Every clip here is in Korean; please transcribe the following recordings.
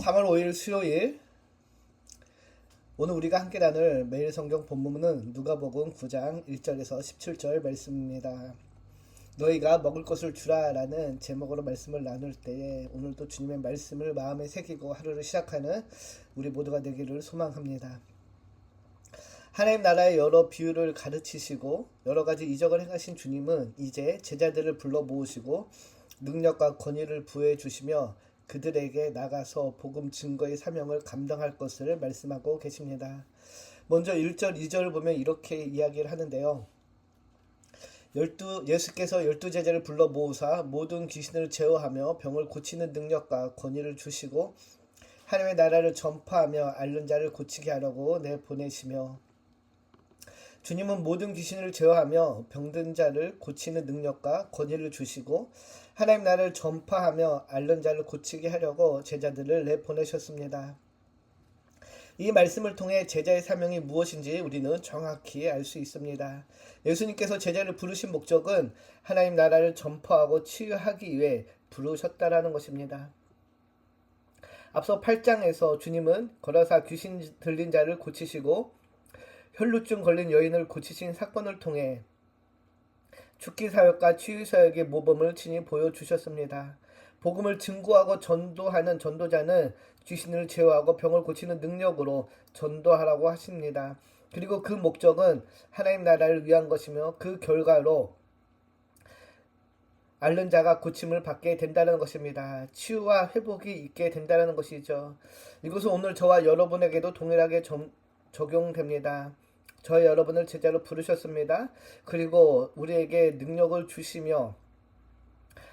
3월 5일 수요일, 오늘 우리가 함께 나눌 매일 성경 본문은 누가복음 9장 1절에서 17절 말씀입니다. 너희가 먹을 것을 주라 라는 제목으로 말씀을 나눌 때에 오늘도 주님의 말씀을 마음에 새기고 하루를 시작하는 우리 모두가 되기를 소망합니다. 하나님 나라의 여러 비유를 가르치시고 여러 가지 이적을 행하신 주님은 이제 제자들을 불러 모으시고 능력과 권위를 부여해 주시며 그들에게 나가서 복음 증거의 사명을 감당할 것을 말씀하고 계십니다. 먼저 1절, 2절을 보면 이렇게 이야기를 하는데요. 예수께서 12제자를 불러 모으사 모든 귀신을 제어하며 병을 고치는 능력과 권위를 주시고 하나님의 나라를 전파하며 앓는 자를 고치게 하려고 내보내시며, 주님은 모든 귀신을 제어하며 병든 자를 고치는 능력과 권위를 주시고 하나님 나라를 전파하며 앓는 자를 고치게 하려고 제자들을 내보내셨습니다. 이 말씀을 통해 제자의 사명이 무엇인지 우리는 정확히 알 수 있습니다. 예수님께서 제자를 부르신 목적은 하나님 나라를 전파하고 치유하기 위해 부르셨다라는 것입니다. 앞서 8장에서 주님은 걸어서 귀신 들린 자를 고치시고 혈루증 걸린 여인을 고치신 사건을 통해 죽기 사역과 치유 사역의 모범을 친히 보여주셨습니다. 복음을 증거하고 전도하는 전도자는 귀신을 제어하고 병을 고치는 능력으로 전도하라고 하십니다. 그리고 그 목적은 하나님 나라를 위한 것이며 그 결과로 앓는 자가 고침을 받게 된다는 것입니다. 치유와 회복이 있게 된다는 것이죠. 이것은 오늘 저와 여러분에게도 동일하게 적용됩니다. 저희 여러분을 제자로 부르셨습니다. 그리고 우리에게 능력을 주시며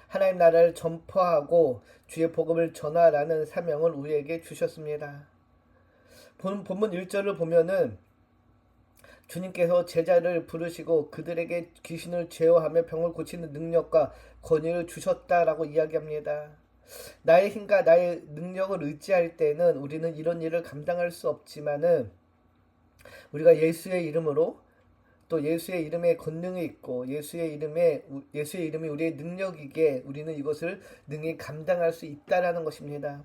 하나님 나라를 전파하고 주의 복음을 전하라는 사명을 우리에게 주셨습니다. 본문 1절을 보면은 주님께서 제자를 부르시고 그들에게 귀신을 제어하며 병을 고치는 능력과 권위를 주셨다라고 이야기합니다. 나의 힘과 나의 능력을 의지할 때는 우리는 이런 일을 감당할 수 없지만은 우리가 예수의 이름으로, 또 예수의 이름에 권능이 있고 예수의 이름이 우리의 능력이기에 우리는 이것을 능히 감당할 수 있다라는 것입니다.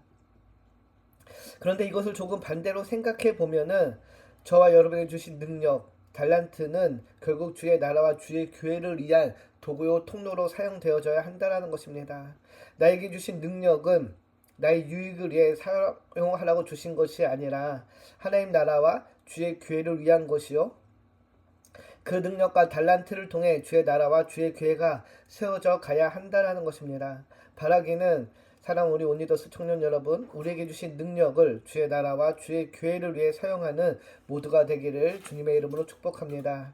그런데 이것을 조금 반대로 생각해 보면은 저와 여러분에게 주신 능력, 달란트는 결국 주의 나라와 주의 교회를 위한 도구요 통로로 사용되어져야 한다라는 것입니다. 나에게 주신 능력은 나의 유익을 위해 사용하라고 주신 것이 아니라 하나님 나라와 주의 교회를 위한 것이요, 그 능력과 달란트를 통해 주의 나라와 주의 교회가 세워져 가야 한다라는 것입니다. 바라기는 사랑 우리 온리더스 청년 여러분, 우리에게 주신 능력을 주의 나라와 주의 교회를 위해 사용하는 모두가 되기를 주님의 이름으로 축복합니다.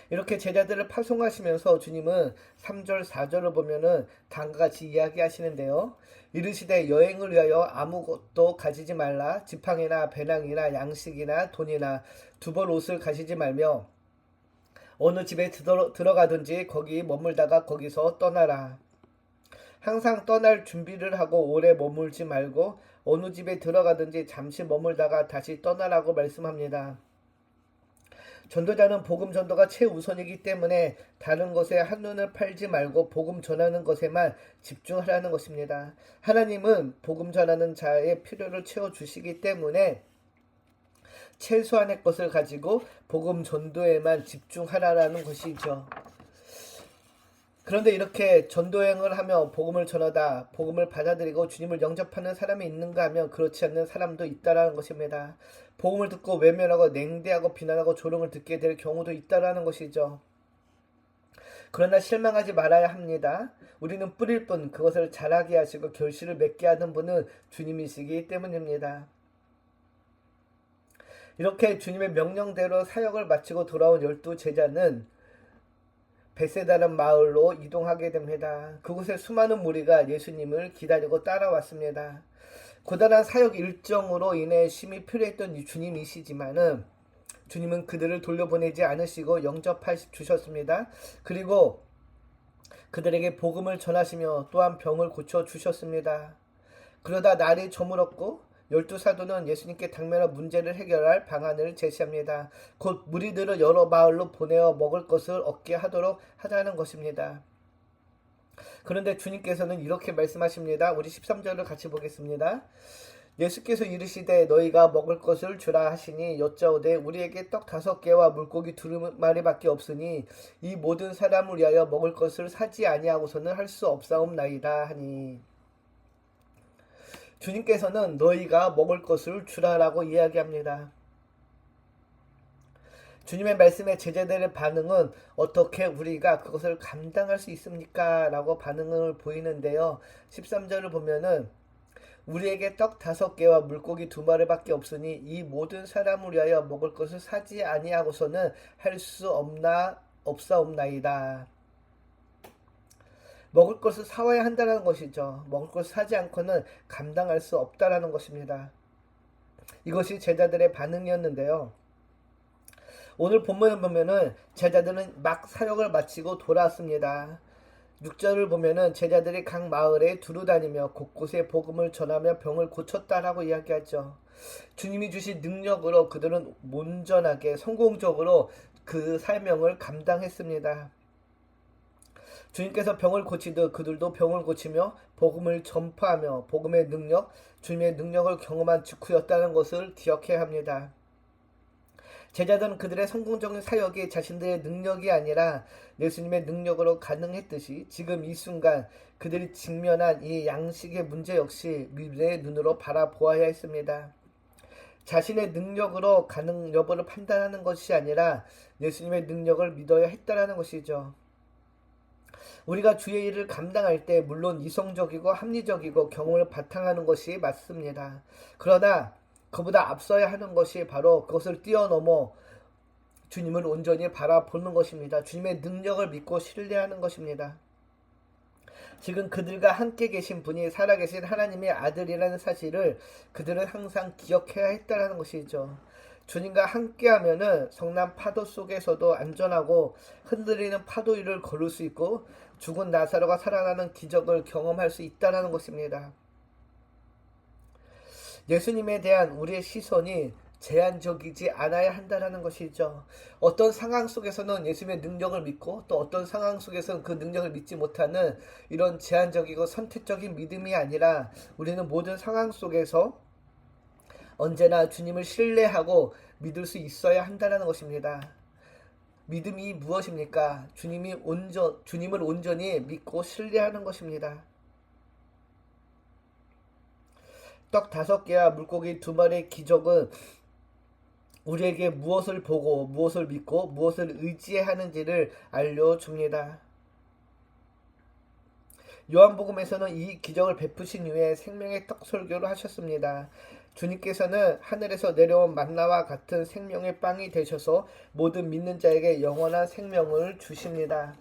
이렇게 제자들을 파송하시면서 주님은 3절, 4절을 보면은 다음과 같이 이야기하시는데요. 이르시되 여행을 위하여 아무것도 가지지 말라. 지팡이나 배낭이나 양식이나 돈이나 두벌 옷을 가지지 말며 어느 집에 들어가든지 거기 머물다가 거기서 떠나라. 항상 떠날 준비를 하고 오래 머물지 말고 어느 집에 들어가든지 잠시 머물다가 다시 떠나라고 말씀합니다. 전도자는 복음 전도가 최우선이기 때문에 다른 것에 한눈을 팔지 말고 복음 전하는 것에만 집중하라는 것입니다. 하나님은 복음 전하는 자의 필요를 채워주시기 때문에 최소한의 것을 가지고 복음 전도에만 집중하라는 것이죠. 그런데 이렇게 전도행을 하며 복음을 전하다, 복음을 받아들이고 주님을 영접하는 사람이 있는가 하면 그렇지 않는 사람도 있다라는 것입니다. 복음을 듣고 외면하고 냉대하고 비난하고 조롱을 듣게 될 경우도 있다라는 것이죠. 그러나 실망하지 말아야 합니다. 우리는 뿌릴 뿐 그것을 자라게 하시고 결실을 맺게 하는 분은 주님이시기 때문입니다. 이렇게 주님의 명령대로 사역을 마치고 돌아온 12제자는 베세다는 마을로 이동하게 됩니다. 그곳에 수많은 무리가 예수님을 기다리고 따라왔습니다. 고단한 사역 일정으로 인해 쉼이 필요했던 주님이시지만은 주님은 그들을 돌려보내지 않으시고 영접해 주셨습니다. 그리고 그들에게 복음을 전하시며 또한 병을 고쳐 주셨습니다. 그러다 날이 저물었고 12사도는 예수님께 당면한 문제를 해결할 방안을 제시합니다. 곧 무리들을 여러 마을로 보내어 먹을 것을 얻게 하도록 하자는 것입니다. 그런데 주님께서는 이렇게 말씀하십니다. 우리 13절을 같이 보겠습니다. 예수께서 이르시되 너희가 먹을 것을 주라 하시니 여짜오되 우리에게 떡 5개와 물고기 2마리밖에 없으니 이 모든 사람을 위하여 먹을 것을 사지 아니하고서는 할 수 없사옵나이다 하니, 주님께서는 너희가 먹을 것을 주라라고 이야기합니다. 주님의 말씀에 제자들의 반응은 어떻게 우리가 그것을 감당할 수 있습니까? 라고 반응을 보이는데요. 13절을 보면은 우리에게 떡 5개와 물고기 2마리밖에 없으니 이 모든 사람을 위하여 먹을 것을 사지 아니하고서는 할 수 없사옵나이다. 먹을 것을 사와야 한다는 것이죠. 먹을 것을 사지 않고는 감당할 수 없다라는 것입니다. 이것이 제자들의 반응이었는데요. 오늘 본문을 보면은 제자들은 막 사역을 마치고 돌아왔습니다. 6절을 보면은 제자들이 각 마을에 두루 다니며 곳곳에 복음을 전하며 병을 고쳤다라고 이야기하죠. 주님이 주신 능력으로 그들은 온전하게 성공적으로 그 사명을 감당했습니다. 주님께서 병을 고치듯 그들도 병을 고치며 복음을 전파하며 복음의 능력, 주님의 능력을 경험한 직후였다는 것을 기억해야 합니다. 제자들은 그들의 성공적인 사역이 자신들의 능력이 아니라 예수님의 능력으로 가능했듯이 지금 이 순간 그들이 직면한 이 양식의 문제 역시 믿음의 눈으로 바라보아야 했습니다. 자신의 능력으로 가능 여부를 판단하는 것이 아니라 예수님의 능력을 믿어야 했다라는 것이죠. 우리가 주의 일을 감당할 때 물론 이성적이고 합리적이고 경험을 바탕하는 것이 맞습니다. 그러나 그보다 앞서야 하는 것이 바로 그것을 뛰어넘어 주님을 온전히 바라보는 것입니다. 주님의 능력을 믿고 신뢰하는 것입니다. 지금 그들과 함께 계신 분이 살아계신 하나님의 아들이라는 사실을 그들은 항상 기억해야 했다는 것이죠. 주님과 함께하면은 성난 파도 속에서도 안전하고 흔들리는 파도 위를 걸을 수 있고 죽은 나사로가 살아나는 기적을 경험할 수 있다는 것입니다. 예수님에 대한 우리의 시선이 제한적이지 않아야 한다는 것이죠. 어떤 상황 속에서는 예수님의 능력을 믿고 또 어떤 상황 속에서는 그 능력을 믿지 못하는 이런 제한적이고 선택적인 믿음이 아니라 우리는 모든 상황 속에서 언제나 주님을 신뢰하고 믿을 수 있어야 한다는 것입니다. 믿음이 무엇입니까? 주님을 온전히 믿고 신뢰하는 것입니다. 떡 5개와 물고기 2마리의 기적은 우리에게 무엇을 보고 무엇을 믿고 무엇을 의지해야 하는지를 알려줍니다. 요한복음에서는 이 기적을 베푸신 후에 생명의 떡 설교를 하셨습니다. 주님께서는 하늘에서 내려온 만나와 같은 생명의 빵이 되셔서 모든 믿는 자에게 영원한 생명을 주십니다.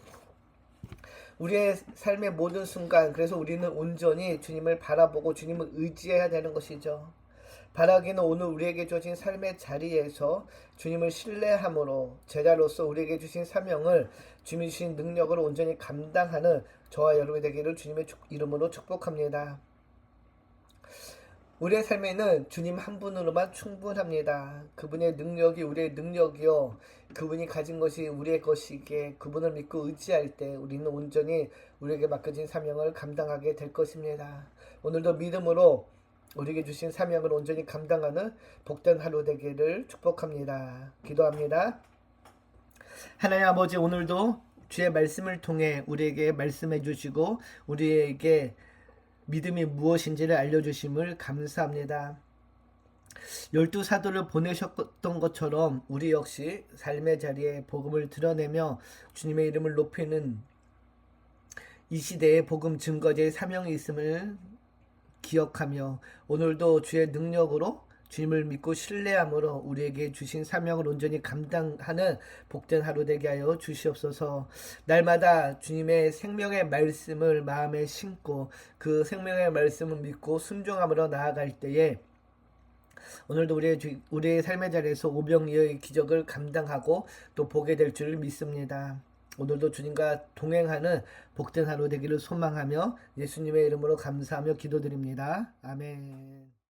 우리의 삶의 모든 순간, 그래서 우리는 온전히 주님을 바라보고 주님을 의지해야 되는 것이죠. 바라기는 오늘 우리에게 주어진 삶의 자리에서 주님을 신뢰함으로 제자로서 우리에게 주신 사명을 주님이 주신 능력으로 온전히 감당하는 저와 여러분이 되기를 주님의 이름으로 축복합니다. 우리의 삶에는 주님 한 분으로만 충분합니다. 그분의 능력이 우리의 능력이요, 그분이 가진 것이 우리의 것이기에 그분을 믿고 의지할 때 우리는 온전히 우리에게 맡겨진 사명을 감당하게 될 것입니다. 오늘도 믿음으로 우리에게 주신 사명을 온전히 감당하는 복된 하루 되기를 축복합니다. 기도합니다. 하나님 아버지, 오늘도 주의 말씀을 통해 우리에게 말씀해 주시고 우리에게 믿음이 무엇인지를 알려주심을 감사합니다. 12사도를 보내셨던 것처럼 우리 역시 삶의 자리에 복음을 드러내며 주님의 이름을 높이는 이 시대의 복음 증거제의 사명이 있음을 기억하며 오늘도 주의 능력으로 주님을 믿고 신뢰함으로 우리에게 주신 사명을 온전히 감당하는 복된 하루 되게 하여 주시옵소서. 날마다 주님의 생명의 말씀을 마음에 심고 그 생명의 말씀을 믿고 순종함으로 나아갈 때에 오늘도 우리의 삶의 자리에서 오병이어의 기적을 감당하고 또 보게 될 줄 믿습니다. 오늘도 주님과 동행하는 복된 하루 되기를 소망하며 예수님의 이름으로 감사하며 기도드립니다. 아멘.